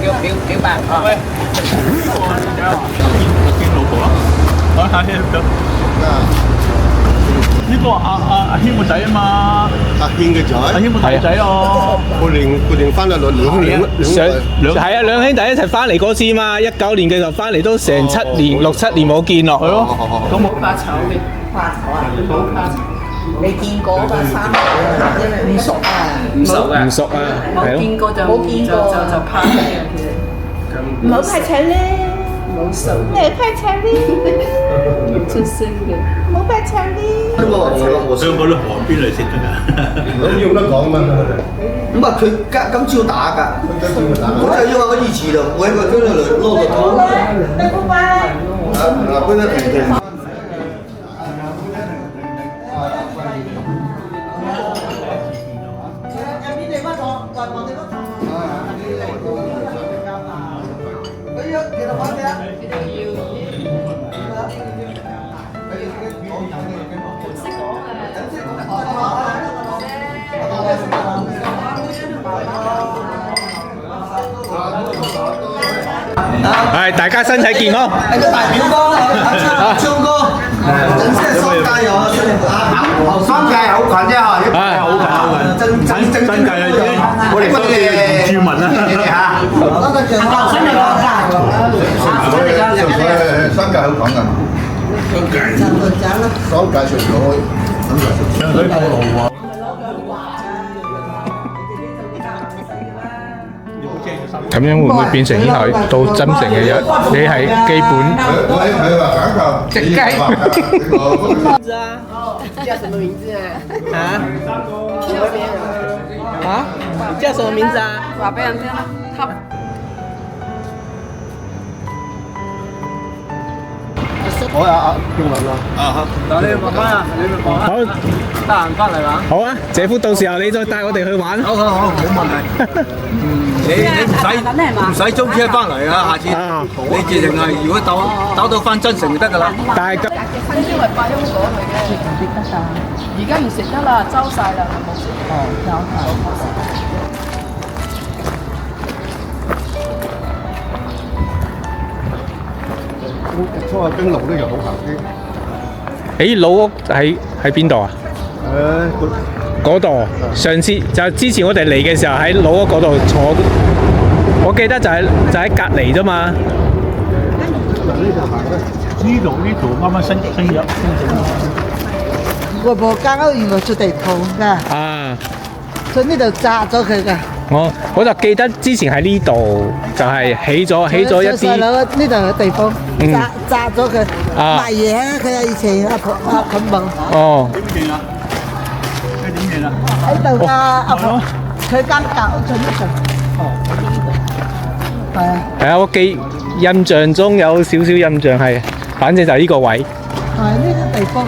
表白啊！喂，見老婆啦，嚇呢個阿軒個仔啊嘛，阿軒嘅仔，阿軒個大仔哦，佢哋翻嚟兩係啊，兩兄弟一齊翻嚟嗰次嘛，19年嘅就翻嚟都成6、7年冇見咯。係咯，咁冇怕醜嘅，怕醜啊！冇怕醜。你見過嘛？3唔熟啊？唔熟啊？唔熟啊？冇見過就冇見過就怕嘅。唔好派車咧，冇熟。你派車咧，出聲嘅。冇派車咧。我想嗰啲河邊嚟食得㗎。咁要得講嘛？咁啊，佢今朝打㗎，我就因為我以前就每一個鐘就攞個湯。拜拜。搬得平平。係大家身體健康。係個大表哥唱歌，整些商界又商界好近啫嚇，好近，真計啊！我哋商界原住民啊，商界好講㗎，商界上咗，上水過路喎。咁樣會唔會變成以後到真正嘅人？你係基本佢話揀個隻雞。叫什麼名字啊？啊？你叫什麼名字啊？話俾人聽啦，吸。我阿英文啦。嗱，你慢慢啊，你咪講啦。好，得閒翻嚟玩。好啊，姐夫到時候你再帶我哋去玩。好，冇問題。你唔使租車翻嚟啊！下次你直情係如果打到翻真城就得㗎啦。但係咁，分招係8翁果嚟嘅，唔食得㗎。而家唔食得啦，周晒啦，冇食。哦，初下經路呢就好行啲。誒老屋喺邊度啊？嗰度，上次就之前我哋嚟嘅時候喺老屋嗰度坐，我記得就喺隔離啫嘛。呢度啱啱新入。我冇間屋原來出地鋪㗎，啊！所以呢度炸咗佢㗎。我就記得之前喺呢度就係起咗一啲。細佬呢度嘅地方炸咗佢，賣嘢啊！佢係以前阿婆冇。哦。點認啊？點認啊？喺度㗎，阿婆佢間舊屋喺呢度。係啊。係啊，我印象中有少少印象係，反正就係呢個位。係呢個地方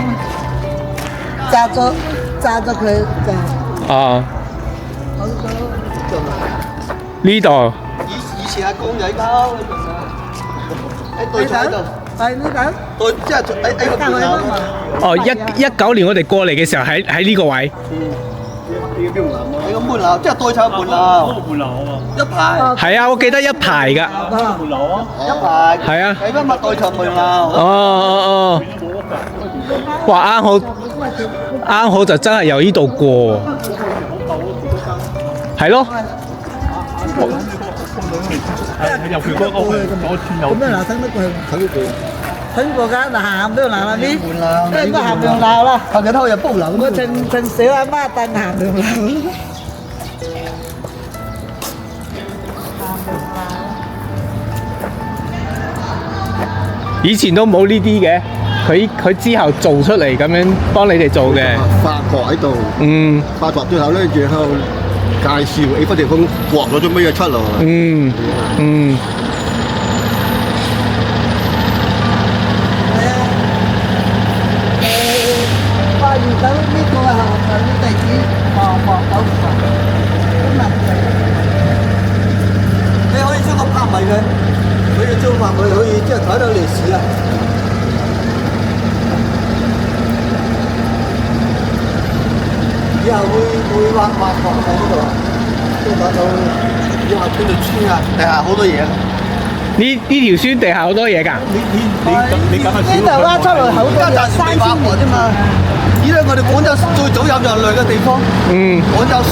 炸咗佢就。啊。呢度。以前係公仔溝，喺對台度。係呢度。對，即係喺個門口。哦，19年我哋過嚟嘅時候喺呢個位。喺個門口，即係對台門口。門樓啊！一排。係啊，我記得一排㗎。門樓啊！一排。係啊。喺乜對台門口。哦。哇，啱好就真係由呢度過。係咯。入去嗰轉右。咁樣嗱，睇乜佢睇過㗎，嗱行邊度行啦邊？應該行đường nào啦。後日偷入煲樓。我趁小阿媽帶行đường nào。以前都冇呢啲嘅，佢之後做出嚟咁樣幫你哋做嘅。法國喺度。嗯。法國之後咧，然後介紹呢個地方刮咗啲咩嘢出嚟。嗯。花園島呢個係行緊地址，望到你可以將個拍埋佢，佢就將拍佢可以即係睇到歷史啊！以後會畫喺嗰度啊，都睇到。呢個叫做村啊，地下好多嘢。呢條村地下好多嘢㗎。你咁呢度挖出嚟好多而家暫時未挖過啫嘛。呢度我哋廣州最早有人類嘅地方。廣州市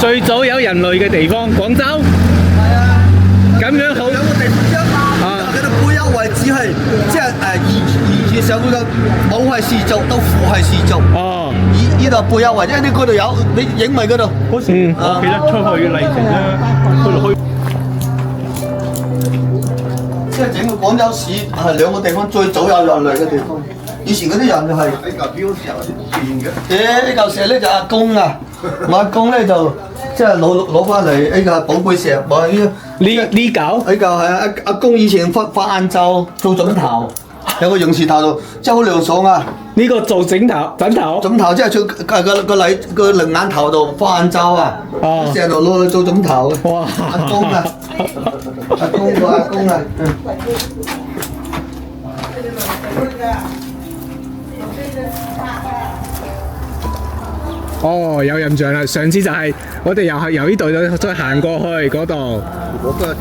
最早有人類嘅地方，廣州。係啊。咁樣好。兩個地方啫。佢哋背有位置係即係以前社會嘅母系氏族到父系氏族。哦。呢度背有位，因為嗰度有你影咪嗰度。嗰時我記得出去麗城咧，嗰度去。即係整個廣州市係兩個地方最早有人類嘅地方。以前嗰啲人就係呢嚿標石變嘅。呢嚿石咧就阿公啊，我阿公咧就即係攞翻嚟呢個寶貝石，我呢嚿係啊阿公以前翻晏晝做枕頭，有個榕樹頭度，真係好涼爽啊！呢個做枕頭即係做個兩眼頭度翻晏晝啊，成日攞去做枕頭。哇！阿公啊！阿公啊！哦，有印象啦！上次就係我哋又係由呢度再行過去嗰度，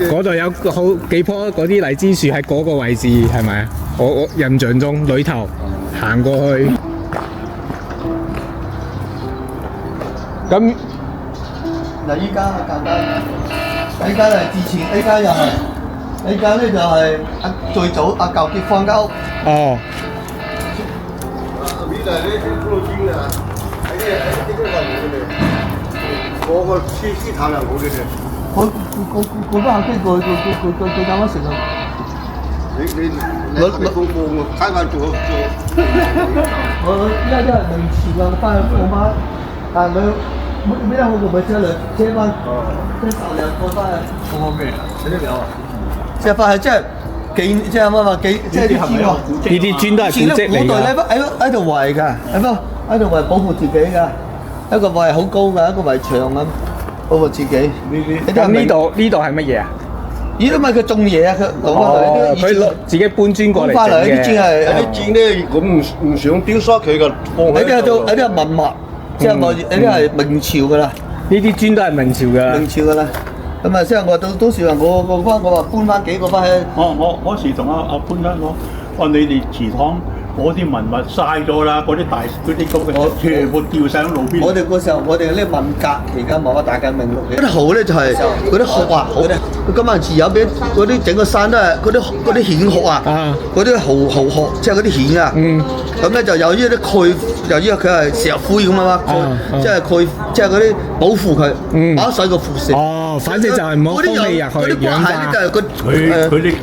嗰度有好幾棵嗰啲荔枝樹喺嗰個位置，係咪啊？我印象中裏頭行過去。咁嗱，依家簡單，依家係之前，依家又係，依家咧就係最早阿舊結婚間屋。哦。我個師太又好嘅啫。我翻後邊佢咁樣食啊！你我睇翻做。我依家未遲啊，翻去我媽，但係佢咩好過咪車翻，即係10日過翻去。我咩？你呢邊有啊？即係翻去即係即係乜嘛幾即係啲磚喎。呢啲磚都係古蹟嚟㗎。古代咧喺度圍㗎，喺度圍保護自己㗎。一個圍好高㗎，一個圍牆咁保護自己。咁呢度係乜嘢啊？咦，都咪佢種嘢啊！佢攞翻嚟，佢攞自己搬磚過嚟搬翻嚟啲磚係有啲磚咧，我唔想雕塑佢嘅，放喺有啲係文物，即係有啲係明朝㗎啦。呢啲磚都係明朝㗎。明朝㗎啦。咁啊，即係我到時話我話搬翻幾個翻去。我嗰時同阿潘生講，話你哋祠堂嗰啲文物嘥咗啦，嗰啲咁嘅全部掉晒喺路邊。我哋嗰時候，我哋呢文革期間冇乜大革命嗰啲蠔咧就係嗰啲殼啊，佢今日自有俾嗰啲整個山都係嗰啲蜆殼啊，嗰啲蠔殼，即係嗰啲蜆啊。咁咧就有呢啲鈣，由於佢係石灰咁啊嘛，即係鈣，即係嗰啲保護佢，打碎個輻射。哦，反正就係唔好空氣入去氧化。佢啲。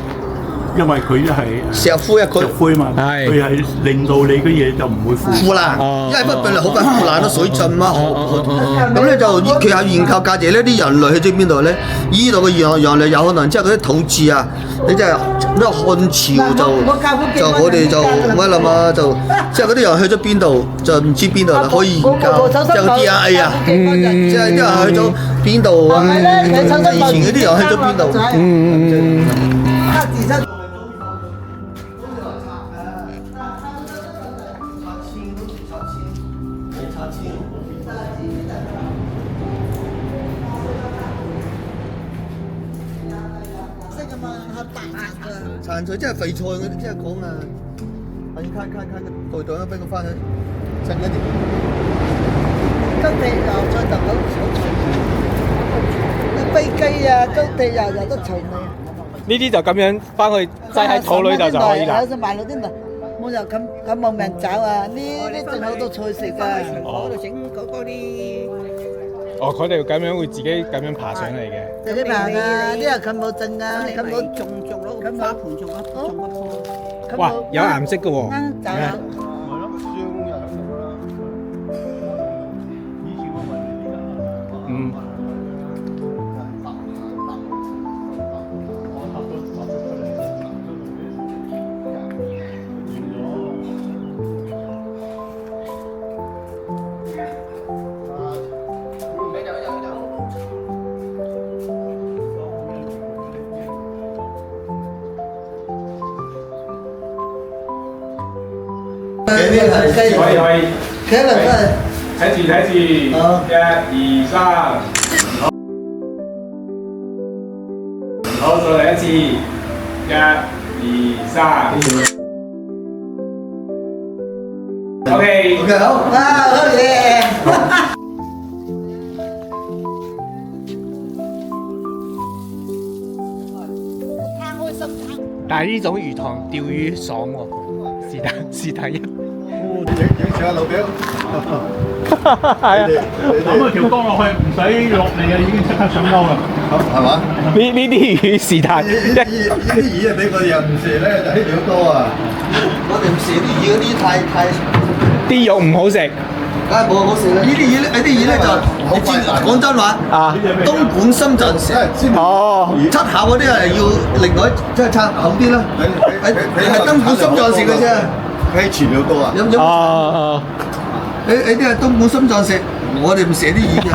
因為佢係石灰啊，石灰嘛，佢係令到你嘅嘢就唔會腐爛，因為不本嚟好快腐爛都水浸嘛。咁咧就佢有研究價值呢啲人類去咗邊度咧？依度嘅人類有可能即係嗰啲土著啊，你即係呢個漢朝就我哋就乜啦嘛，就即係嗰啲人去咗邊度就唔知邊度啦，可以研究即係個 DNA 啊，即係啲人去咗邊度啊？以前嗰啲人去咗邊度？殘菜即係肥菜嗰啲，即係講啊，我要開個袋袋俾佢翻去剩一啲。耕地油菜就好脆，飛機啊，耕地油都脆味。呢啲就咁樣翻去擠喺肚裏頭就可以啦。有隻賣路啲冇就咁冇命找啊！呢啲仲好多菜食㗎。我度整嗰啲。哦，佢哋咁樣會自己咁樣爬上嚟嘅。自己爬啊！啲人佢冇種啊，佢冇種咯，花盆種一棵。哇，有顏色嘅喎。就有。可以。可能都係。睇住，1、2、3。好，再嚟一次，一、二、三。OK。OK 好，啊，好嘢！但係呢種魚塘釣魚爽喎，是但一。影相啊，老表。係啊，咁條江落去唔使落嚟啊，已經即刻上鈎啦。係嘛？呢啲魚是但呢啲魚啊，俾我哋又唔食咧，就呢條多啊。我哋唔食啲魚嗰啲太，啲肉唔好食梗係冇好食啦。呢啲魚咧，呢啲魚咧就你知講真話，啊。東莞深圳食。哦，七口嗰啲係要另外即係差厚啲啦。係東莞深圳食嘅啫。喺前兩多啊。有哦，你啲係東莞深圳食，我哋唔食啲魚嘅，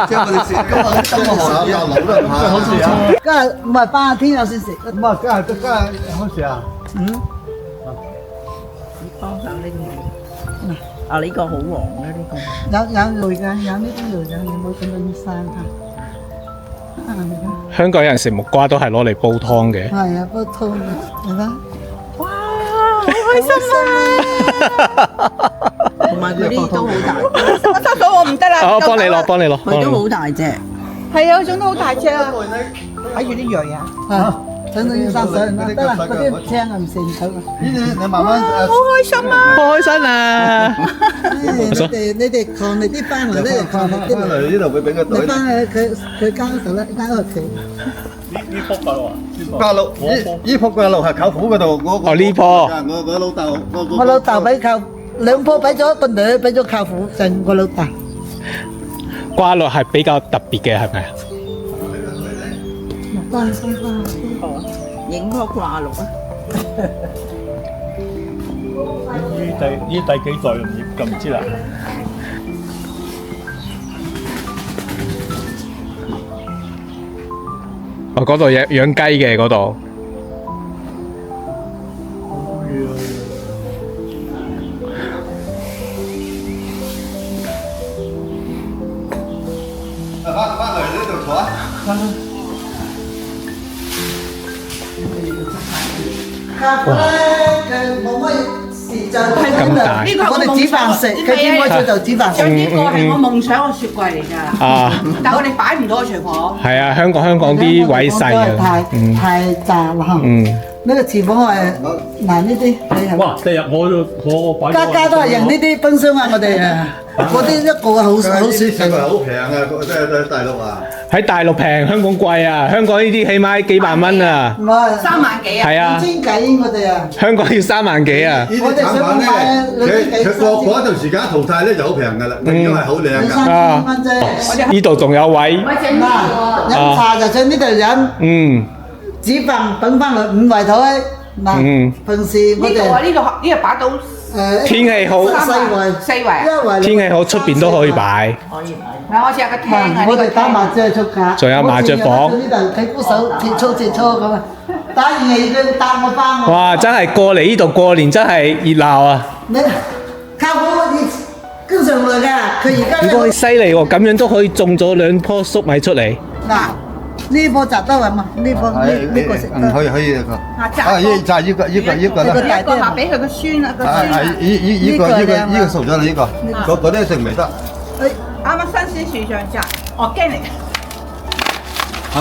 即係我哋食今日啲東嘅行業。老都係好食啊。今日唔係翻天有先食。咁啊，今日好食啊。幫手拎嚟。啊，呢個好黃嘅呢個。有雷㗎，有呢啲雷㗎，你冇咁樣生嚇。香港人食木瓜都係攞嚟煲湯嘅。係啊，煲湯嘅，係嘛？哇，好開心啊！同埋佢啲都好大。我收到我唔得啦。我幫你攞，幫你攞。佢都好大隻。係啊，種都好大隻啊！睇住啲鋭啊！啊，等到要生水啦，得啦，嗰啲青啊唔食唔到啦。你慢慢好開心啊！好開心啊！你哋抗力啲翻嚟咧，抗力啲翻嚟呢度會俾個袋。你翻去佢間嗰度咧，間屋企。呢棵㗎喎，八路呢棵嘅路係舅父嗰度，哦呢棵我老豆，我老豆俾舅兩棵俾咗個女，俾咗舅父，就我老豆。瓜綠係比較特別嘅，係咪啊？木瓜生花。影棵掛綠啊！呢第幾代就唔知啦。哦，嗰度養雞嘅嗰度。翻嚟呢度坐啊！舅父咧，佢冇乜時就喺咁大呢個係我哋煮飯食，佢點開水就煮飯食。呢個係我夢想嘅雪櫃嚟㗎。啊，但係我哋擺唔到個廚房。係啊，香港啲位細啊。太窄啦。呢個廚房係嗱呢啲，你係哇！第日我擺家都係用呢啲冰箱啊！我哋啊，嗰啲一個好少成個好平啊！即係大陸啊！喺大陸平，香港貴啊！香港呢啲起碼幾萬蚊啊！我3萬幾啊！係啊， 5千幾我哋啊！香港要3萬幾啊！呢啲產品咧，佢過嗰段時間淘汰咧就好平㗎啦，因為好靚㗎。 3蚊啫。呢度仲有位。嗱，飲茶就上呢度飲。嗯。煮飯等翻嚟5圍台。嗱，平時我哋呢個擺到天氣好4圍，天氣好出邊都可以擺。嗱，我似有個廳啊，我哋打麻雀出架，仲有麻雀房呢度睇鼓手切磋咁啊！打完嚟佢帶我翻。哇！真係過嚟呢度過年真係熱鬧啊！你靠我經常嚟㗎，佢而家呢個犀利喎，咁樣都可以種咗2棵粟米出嚟。嗱。呢棵摘得嘛？呢棵呢個食得。可以個。摘呢個啦。一個賣俾佢個孫啊，個孫啊。呢個熟咗啦，呢個。嗰啲食唔得。啱啱新鮮樹上摘，organic。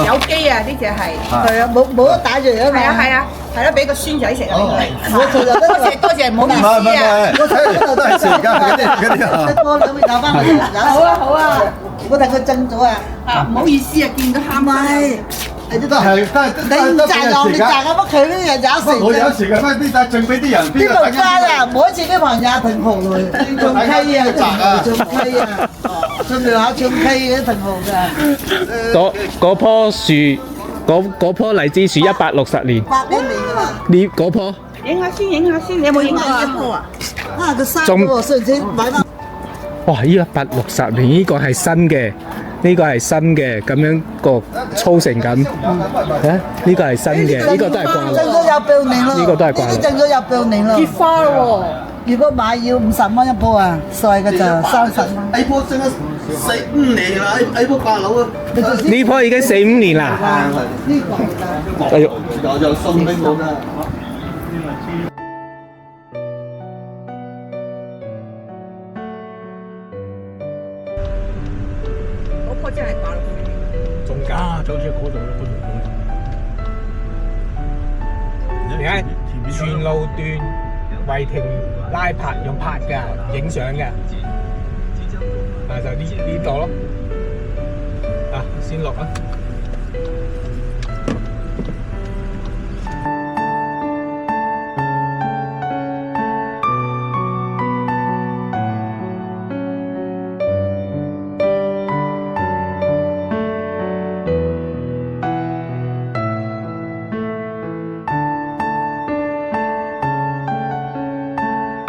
有機啊！呢只係。係啊，冇得打住啊嘛。係啊，係咯，俾個孫仔食啊！我做就多謝，唔好意思啊。我睇嗰度都係食㗎，嗰啲啊。我兩尾打翻嚟。好啊。我睇佢蒸咗啊！唔好意思啊，見到喊咪。你都係，你唔摘又你摘啊！乜佢呢日有食？我有時嘅，乜啲贈俾啲人。呢度花啊，每一次啲朋友停號嚟，種溪啊，種溪啊，種苗下種溪嘅停號㗎。嗰棵樹，嗰棵荔枝樹160年。8年㗎啦。呢嗰棵。影下先，你有冇影下呢棵啊？啊，佢生喎，上次買翻。哇！呢個160年，呢個係新嘅，呢個係新嘅，咁樣個粗成咁。呢個係新嘅，呢個都係掛綠。掙咗有半年咯。呢個都係掛綠。呢啲掙咗有半年咯。結花咯喎！如果買要50蚊一棵啊，細嘅就30蚊。呢棵升咗4、5年啦，喺幅八樓啊。呢棵已經4、5年啦。呢個㗎。哎呦，又送俾我㗎。嗰棵真係打落去。中間就好似嗰度嗰度。你睇全路段違停拉拍用拍㗎，影相嘅。就呢度咯。啊，先落啊！